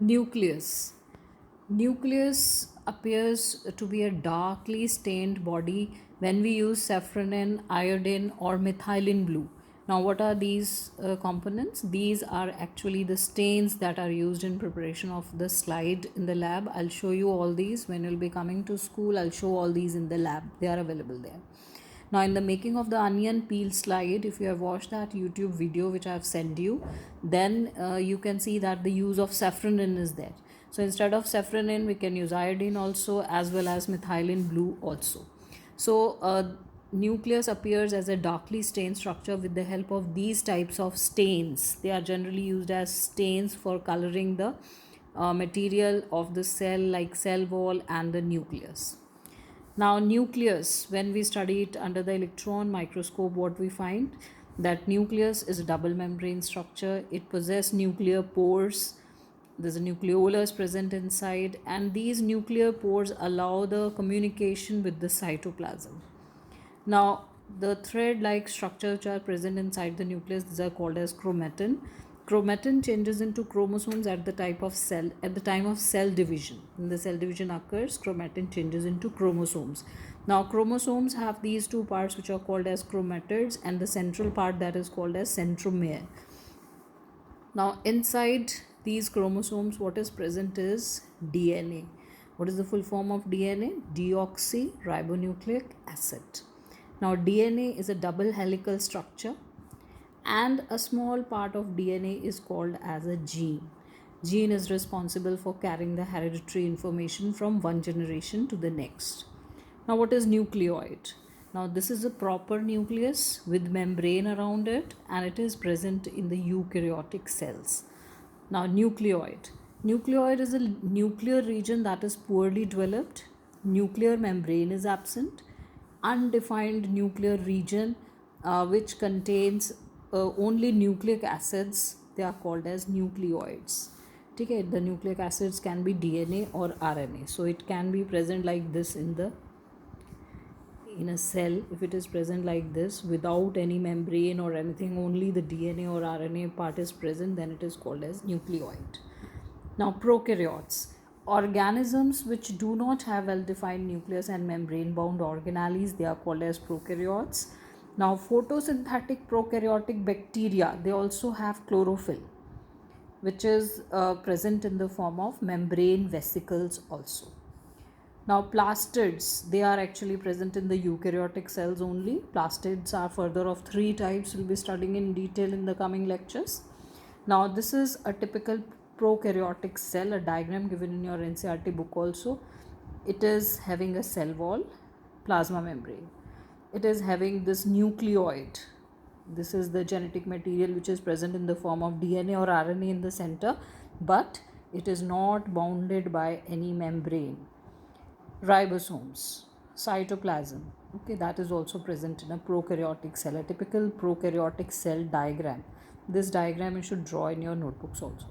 Nucleus. Nucleus appears to be a darkly stained body when we use safranin, iodine, or methylene blue. Now, what are these components? These are actually the stains that are used in preparation of the slide in the lab. I'll show you all these when you'll be coming to school. I'll show all these in the lab, they are available there. Now, in the making of the onion peel slide, if you have watched that YouTube video which I have sent you, then you can see that the use of safranin is there. So instead of safranin, we can use iodine also, as well as methylene blue also. So nucleus appears as a darkly stained structure with the help of these types of stains. They are generally used as stains for coloring the material of the cell, like cell wall and the nucleus. Now, nucleus, when we study it under the electron microscope, what we find that nucleus is a double membrane structure. It possesses nuclear pores. There's a nucleolus present inside, and these nuclear pores allow the communication with the cytoplasm. Now, the thread-like structures which are present inside the nucleus, these are called as chromatin. Chromatin changes into chromosomes at the time of cell division. When the cell division occurs, chromatin changes into chromosomes. Now, chromosomes have these two parts which are called as chromatids, and the central part that is called as centromere. Now, inside these chromosomes, what is present is DNA. What is the full form of DNA? Deoxyribonucleic acid. Now, DNA is a double helical structure, and a small part of DNA is called as a gene. Gene is responsible for carrying the hereditary information from one generation to the next. Now, what is nucleoid? Now, this is a proper nucleus with membrane around it, and it is present in the eukaryotic cells. Now, nucleoid. Nucleoid is a nuclear region that is poorly developed. Nuclear membrane is absent. Undefined nuclear region which contains only nucleic acids, they are called as nucleoids. Okay, the nucleic acids can be DNA or RNA, so it can be present like this in a cell. If it is present like this without any membrane or anything, only the DNA or RNA part is present, then it is called as nucleoid. Now, prokaryotes. Organisms which do not have well-defined nucleus and membrane-bound organelles, they are called as prokaryotes. Now, photosynthetic prokaryotic bacteria, they also have chlorophyll, which is present in the form of membrane vesicles also. Now, plastids, they are actually present in the eukaryotic cells only. Plastids are further of three types. We'll be studying in detail in the coming lectures. Now, this is a typical prokaryotic cell, a diagram given in your NCERT book also. It is having a cell wall, plasma membrane. It is having this nucleoid. This is the genetic material which is present in the form of DNA or RNA in the center, but it is not bounded by any membrane. Ribosomes, cytoplasm, okay, that is also present in a prokaryotic cell, a typical prokaryotic cell diagram. This diagram you should draw in your notebooks also.